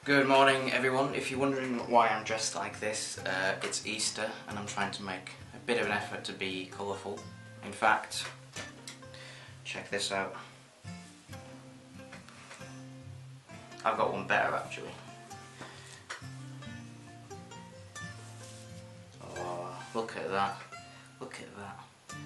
Good morning everyone. If you're wondering why I'm dressed like this, it's Easter and I'm trying to make a bit of an effort to be colourful. In fact, check this out. I've got one better actually. Oh, look at that. Look at that.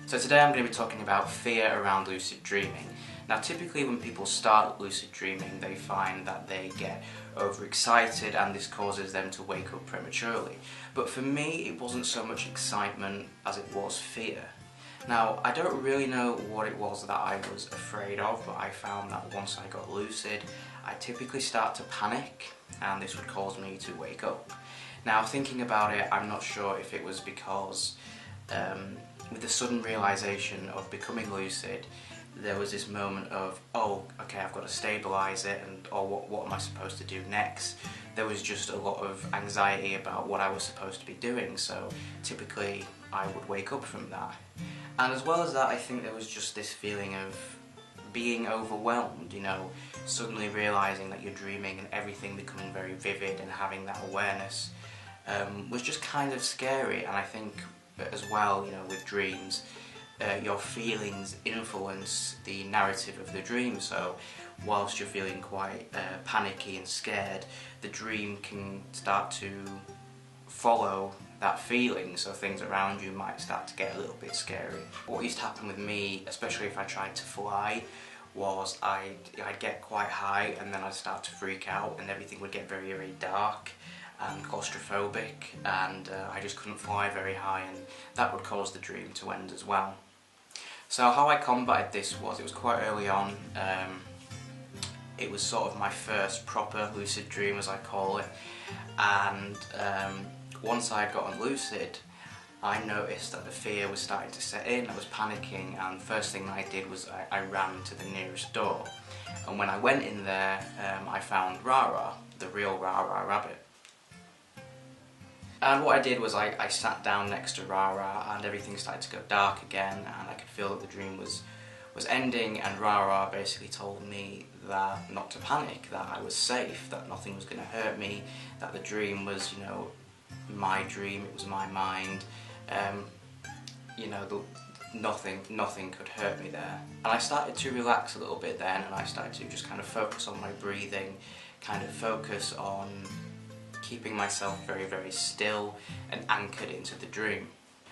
So today I'm going to be talking about fear around lucid dreaming. Now typically when people start lucid dreaming they find that they get overexcited and this causes them to wake up prematurely. But for me it wasn't so much excitement as it was fear. Now I don't really know what it was that I was afraid of, but I found that once I got lucid I typically start to panic and this would cause me to wake up. Now thinking about it, I'm not sure if it was because with the sudden realisation of becoming lucid there was this moment of, oh, okay, I've got to stabilise it, and what am I supposed to do next? There was just a lot of anxiety about what I was supposed to be doing, so typically I would wake up from that. And as well as that, I think there was just this feeling of being overwhelmed, you know, suddenly realising that you're dreaming and everything becoming very vivid and having that awareness was just kind of scary. And I think as well, you know, with dreams, your feelings influence the narrative of the dream, so whilst you're feeling quite panicky and scared, the dream can start to follow that feeling, so things around you might start to get a little bit scary. What used to happen with me, especially if I tried to fly, was I'd get quite high and then I'd start to freak out and everything would get very, very dark and claustrophobic, and I just couldn't fly very high, and that would cause the dream to end as well. So how I combated this was, it was quite early on, it was sort of my first proper lucid dream as I call it, and once I had gotten lucid I noticed that the fear was starting to set in, I was panicking, and the first thing that I did was I ran to the nearest door, and when I went in there I found Rara, the real TheRaRaRabbit. And what I did was I sat down next to Rara and everything started to go dark again, and I could feel that the dream was ending, and Rara basically told me that not to panic, that I was safe, that nothing was going to hurt me, that the dream was, you know, my dream, it was my mind, you know, nothing could hurt me there. And I started to relax a little bit then, and I started to just kind of focus on my breathing, kind of focus on keeping myself very, very still and anchored into the dream.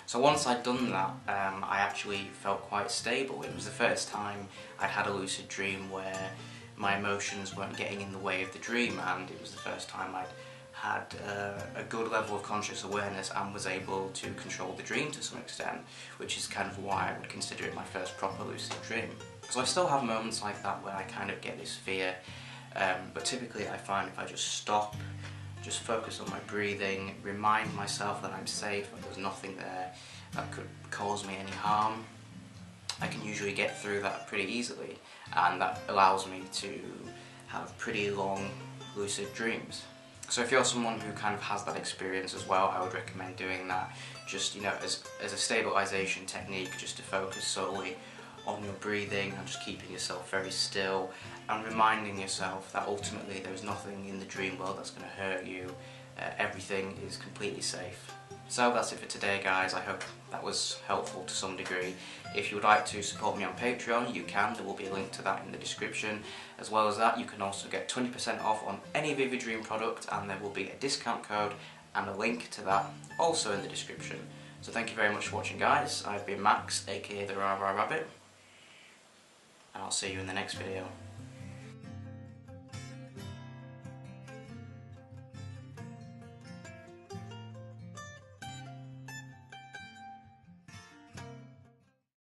So once I'd done that, I actually felt quite stable. It was the first time I'd had a lucid dream where my emotions weren't getting in the way of the dream, and it was the first time I'd had a good level of conscious awareness and was able to control the dream to some extent, which is kind of why I would consider it my first proper lucid dream. So I still have moments like that where I kind of get this fear, but typically I find if I just stop, just focus on my breathing, remind myself that I'm safe, that there's nothing there that could cause me any harm, I can usually get through that pretty easily, and that allows me to have pretty long lucid dreams. So if you're someone who kind of has that experience as well, I would recommend doing that, just, you know, as a stabilisation technique, just to focus solely on your breathing and just keeping yourself very still and reminding yourself that ultimately there's nothing in the dream world that's going to hurt you, everything is completely safe. So that's it for today guys, I hope that was helpful to some degree. If you would like to support me on Patreon, you can, there will be a link to that in the description. As well as that, you can also get 20% off on any Vivid Dream product, and there will be a discount code and a link to that also in the description. So thank you very much for watching guys, I've been Max, aka TheRaRaRabbit, and I'll see you in the next video.